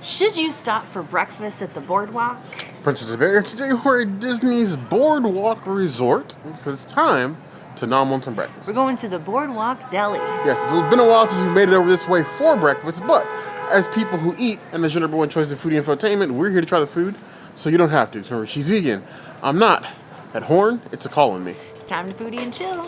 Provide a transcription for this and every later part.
Should you stop for breakfast at the Boardwalk? Princess Bear, today we're at Disney's Boardwalk Resort because it's time to nom on some breakfast. We're going to the Boardwalk Deli. Yes, it's been a while since we've made it over this way for breakfast, but as people who eat and as your number one choice of foodie infotainment, we're here to try the food, so you don't have to. So remember, she's vegan. I'm not. That horn, it's a calling me. It's time to foodie and chill.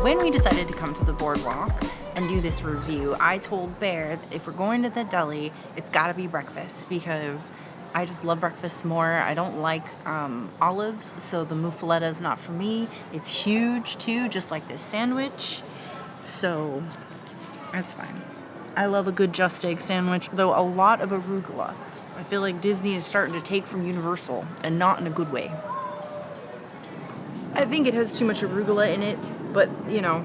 When we decided to come to the Boardwalk and do this review, I told Bear that if we're going to the deli, it's gotta be breakfast because I just love breakfast more. I don't like olives, so the muffaletta is not for me. It's huge too, just like this sandwich, so that's fine. I love a good just egg sandwich, though a lot of arugula. I feel like Disney is starting to take from Universal, and not in a good way. I think it has too much arugula in it, but you know,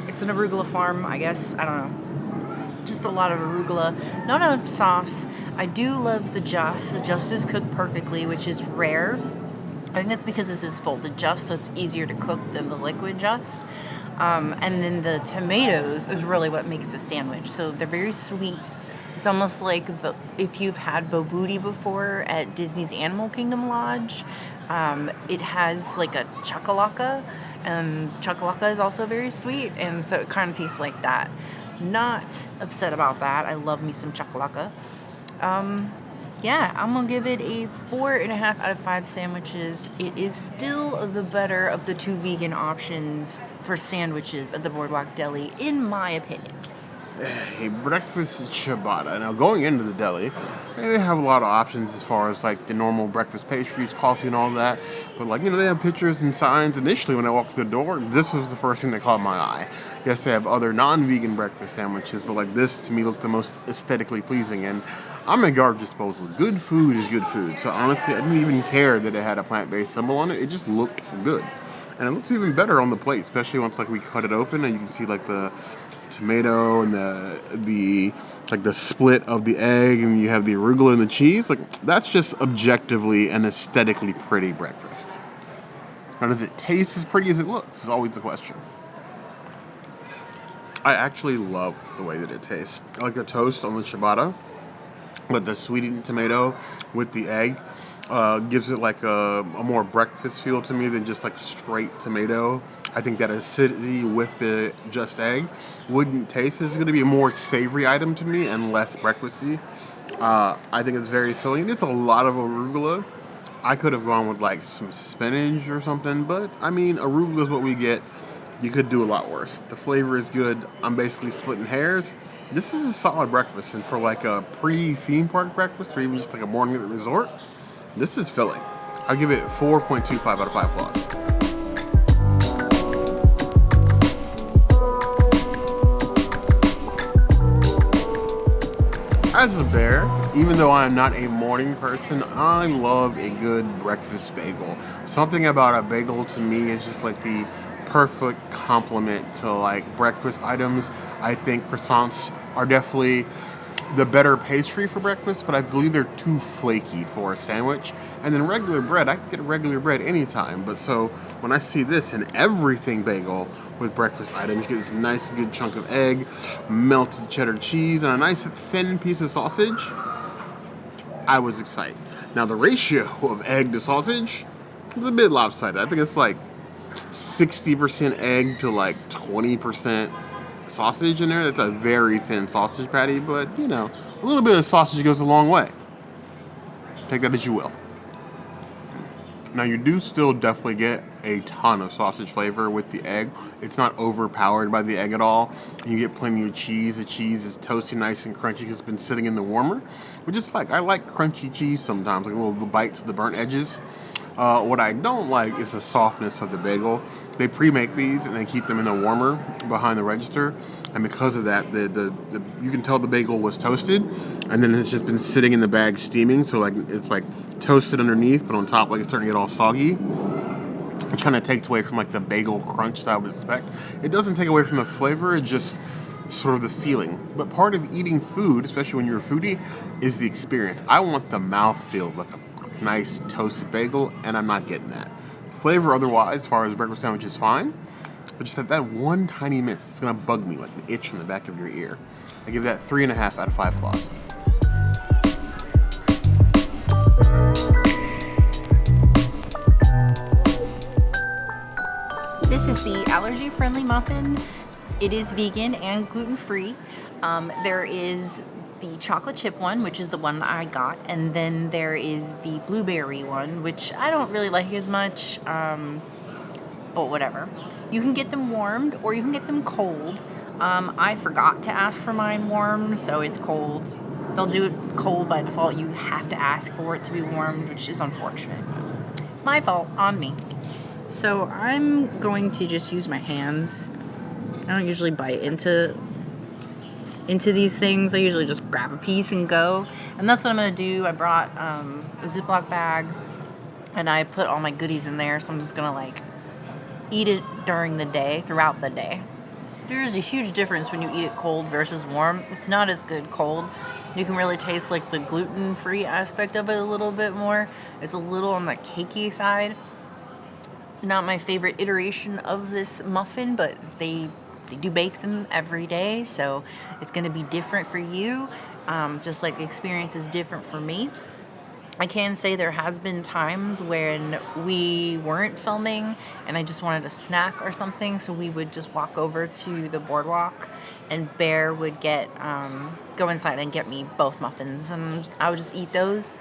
it's an arugula farm, I guess. I don't know. Just a lot of arugula, not enough sauce. I do love the just. The just is cooked perfectly, which is rare. I think that's because this is folded just, so it's easier to cook than the liquid just. And then the tomatoes is really what makes the sandwich. So they're very sweet. It's almost like if you've had bobotie before at Disney's Animal Kingdom Lodge. It has like a chakalaka, and chakalaka is also very sweet, and so it kind of tastes like that. Not upset about that. I love me some chakalaka. Yeah, I'm gonna give it a 4.5 out of 5 sandwiches. It is still the better of the 2 vegan options for sandwiches at the Boardwalk Deli, in my opinion. A breakfast ciabatta. Now, going into the deli, they have a lot of options as far as like the normal breakfast pastries, coffee, and all that. But like, you know, they have pictures and signs. Initially, when I walked through the door, this was the first thing that caught my eye. Yes, they have other non-vegan breakfast sandwiches, but like this to me looked the most aesthetically pleasing. And I'm a garbage disposal. Good food is good food. So honestly, I didn't even care that it had a plant-based symbol on it. It just looked good. And it looks even better on the plate, especially once like we cut it open and you can see like the tomato and the split of the egg, and you have the arugula and the cheese. Like, that's just objectively and aesthetically pretty breakfast. Now, does it taste as pretty as it looks? Is always the question. I actually love the way that it tastes. I like the toast on the ciabatta, but the sweetened tomato with the egg gives it like a more breakfast feel to me than just like straight tomato. I think that acidity with the just egg wouldn't taste. It's going to be a more savory item to me and less breakfasty. I think it's very filling. It's a lot of arugula. I could have gone with like some spinach or something, but I mean, arugula is what we get. You could do a lot worse. The flavor is good. I'm basically splitting hairs. This is a solid breakfast, and for like a pre-theme park breakfast or even just like a morning at the resort, this is filling. I'll give it 4.25 out of 5 claws. As a bear, even though I am not a morning person, I love a good breakfast bagel. Something about a bagel to me is just like the perfect complement to like breakfast items. I think croissants are definitely the better pastry for breakfast, but I believe they're too flaky for a sandwich. And then regular bread, I can get regular bread anytime. But so when I see this in everything bagel with breakfast items, you get this nice good chunk of egg, melted cheddar cheese, and a nice thin piece of sausage. I was excited. Now the ratio of egg to sausage is a bit lopsided. I think it's like 60% egg to like 20% sausage in there. That's a very thin sausage patty, but you know, a little bit of sausage goes a long way. Take that as you will. Now you do still definitely get a ton of sausage flavor with the egg. It's not overpowered by the egg at all. You get plenty of cheese. The cheese is toasty, nice and crunchy because it's been sitting in the warmer. Which is like, I like crunchy cheese sometimes, like little bites of the burnt edges. What I don't like is the softness of the bagel. They pre-make these and they keep them in the warmer behind the register, and because of that, the you can tell the bagel was toasted, and then it's just been sitting in the bag steaming. So like it's like toasted underneath, but on top like it's starting to get all soggy. It kind of takes away from like the bagel crunch that I would expect. It doesn't take away from the flavor. It just sort of the feeling. But part of eating food, especially when you're a foodie, is the experience. I want the mouthfeel of like a nice toasted bagel, and I'm not getting that. Flavor otherwise, as far as breakfast sandwich is fine, but just that one tiny miss, it's gonna bug me like an itch in the back of your ear. I give that 3.5 out of 5 claws. This is the allergy-friendly muffin. It is vegan and gluten-free. There is the chocolate chip one, which is the one I got, and then there is the blueberry one, which I don't really like as much, but whatever. You can get them warmed or you can get them cold. I forgot to ask for mine warmed, so it's cold. They'll do it cold by default. You have to ask for it to be warmed, which is unfortunate. My fault, on me. So I'm going to just use my hands. I don't usually bite into these things. I usually just grab a piece and go. And that's what I'm going to do. I brought a Ziploc bag and I put all my goodies in there. So I'm just going to like eat it during the day, throughout the day. There's a huge difference when you eat it cold versus warm. It's not as good cold. You can really taste like the gluten-free aspect of it a little bit more. It's a little on the cakey side. Not my favorite iteration of this muffin, but they do bake them every day, so it's going to be different for you, just like the experience is different for me. I can say there has been times when we weren't filming and I just wanted a snack or something, so we would just walk over to the boardwalk and Bear would go inside and get me both muffins, and I would just eat those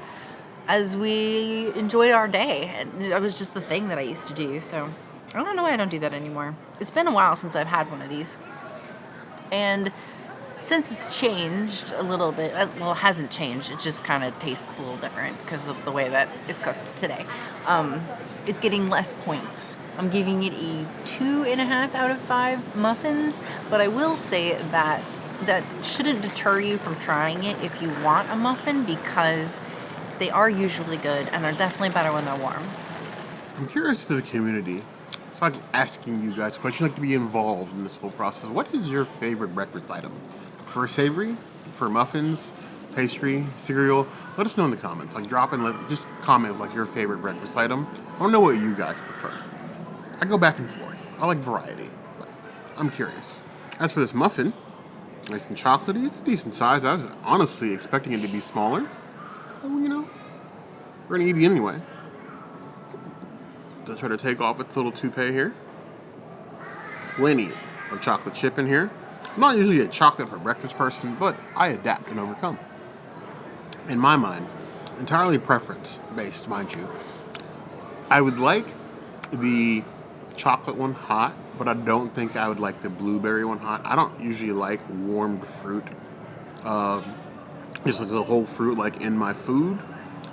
as we enjoyed our day. And it was just a thing that I used to do, so I don't know why I don't do that anymore. It's been a while since I've had one of these. And since it's changed a little bit, well, it hasn't changed, it just kind of tastes a little different because of the way that it's cooked today. It's getting less points. I'm giving it a 2.5 out of 5 muffins, but I will say that shouldn't deter you from trying it if you want a muffin, because they are usually good and they're definitely better when they're warm. I'm curious to the community. So I'm asking you guys questions, like to be involved in this whole process. What is your favorite breakfast item? For savory, for muffins, pastry, cereal? Let us know in the comments. Like drop in, just comment like your favorite breakfast item. I want to know what you guys prefer. I go back and forth. I like variety, but I'm curious. As for this muffin, nice and chocolatey, it's a decent size. I was honestly expecting it to be smaller. Well, you know, we're gonna eat it anyway. To try to take off its little toupee here. Plenty of chocolate chip in here. I'm not usually a chocolate for breakfast person, but I adapt and overcome. In my mind, entirely preference based, mind you, I would like the chocolate one hot, but I don't think I would like the blueberry one hot. I don't usually like warmed fruit, just like the whole fruit like in my food.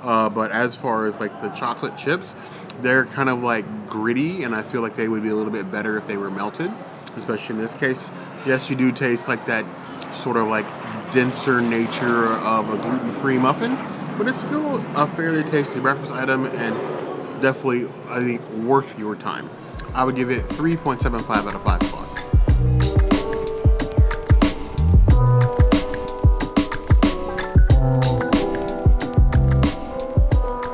But as far as like the chocolate chips, they're kind of like gritty, and I feel like they would be a little bit better if they were melted, especially in this case. Yes, you do taste like that sort of like denser nature of a gluten-free muffin, but it's still a fairly tasty breakfast item and definitely, I think, worth your time. I would give it 3.75 out of 5 plus.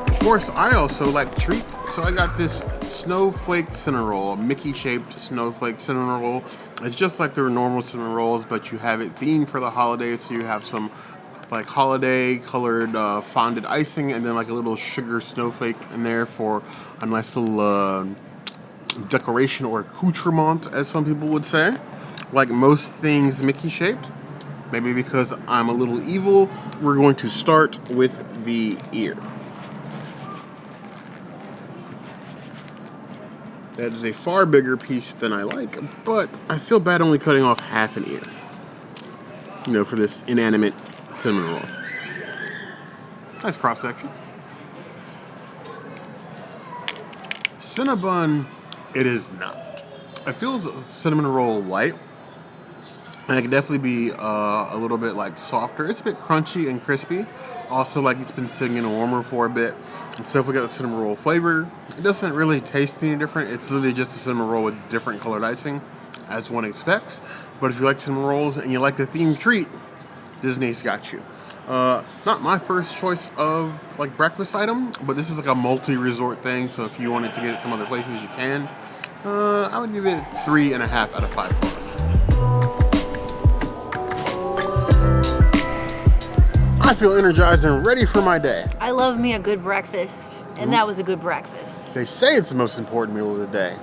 Of course, I also like treats, so I got this Snowflake cinnamon roll, a Mickey-shaped Snowflake cinnamon roll. It's just like their normal cinnamon rolls, but you have it themed for the holidays, so you have some like holiday-colored fondant icing, and then like a little sugar snowflake in there for a nice little decoration or accoutrement, as some people would say. Like most things Mickey-shaped, maybe because I'm a little evil, we're going to start with the ear. That is a far bigger piece than I like, but I feel bad only cutting off half an ear. You know, for this inanimate cinnamon roll. Nice cross section. Cinnabon, it is not. It feels cinnamon roll light, and it can definitely be a little bit like softer. It's a bit crunchy and crispy. Also, like it's been sitting in a warmer for a bit. It's definitely got the cinnamon roll flavor. It doesn't really taste any different. It's literally just a cinnamon roll with different colored icing, as one expects. But if you like cinnamon rolls and you like the themed treat, Disney's got you. Not my first choice of like breakfast item, but this is like a multi-resort thing. So if you wanted to get it some other places, you can. I would give it 3.5 out of 5 stars. I feel energized and ready for my day. I love me a good breakfast, and that was a good breakfast. They say it's the most important meal of the day,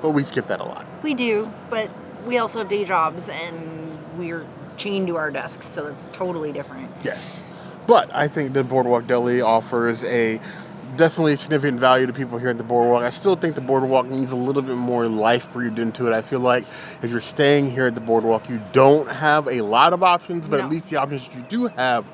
but we skip that a lot. We do, but we also have day jobs, and we're chained to our desks, so that's totally different. Yes, but I think the Boardwalk Deli offers a definitely significant value to people here at the Boardwalk. I still think the Boardwalk needs a little bit more life breathed into it. I feel like if you're staying here at the Boardwalk, you don't have a lot of options, but at least the options you do have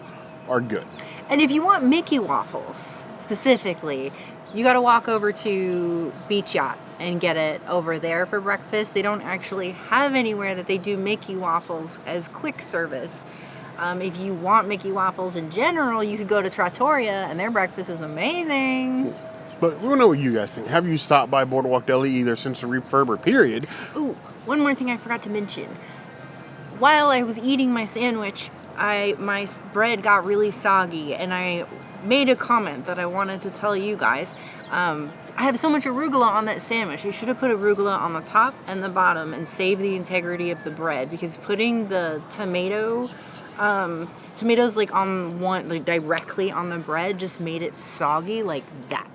are good. And if you want Mickey waffles specifically, you got to walk over to Beach Yacht and get it over there for breakfast. They don't actually have anywhere that they do Mickey waffles as quick service. If you want Mickey waffles in general, you could go to Trattoria, and their breakfast is amazing. But we want to know what you guys think. Have you stopped by Boardwalk Deli either since the refurb or period? Ooh, one more thing I forgot to mention. While I was eating my sandwich, my bread got really soggy, and I made a comment that I wanted to tell you guys. I have so much arugula on that sandwich. You should have put arugula on the top and the bottom and save the integrity of the bread, because putting the tomatoes like on one, like directly on the bread, just made it soggy like that.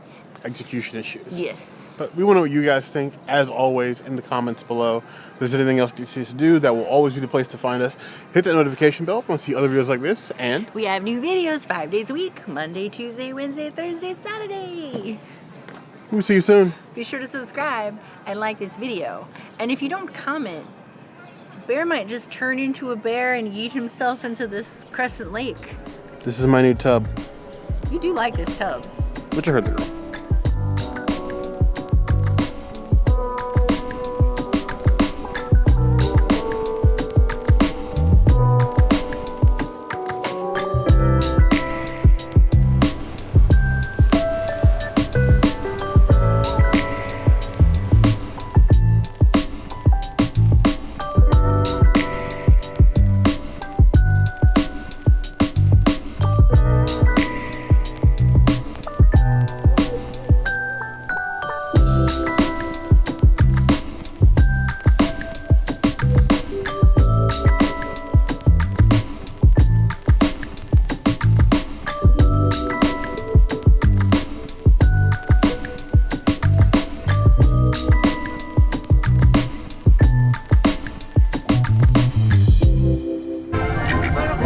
Execution issues. Yes. But we want to know what you guys think, as always, in the comments below. If there's anything else you see us do, that will always be the place to find us. Hit that notification bell if you want to see other videos like this, and we have new videos 5 days a week: Monday, Tuesday, Wednesday, Thursday, Saturday. we'll see you soon. Be sure to subscribe and like this video. And if you don't comment, Bear might just turn into a bear and yeet himself into this crescent lake. This is my new tub. You do like this tub. But you heard the girl.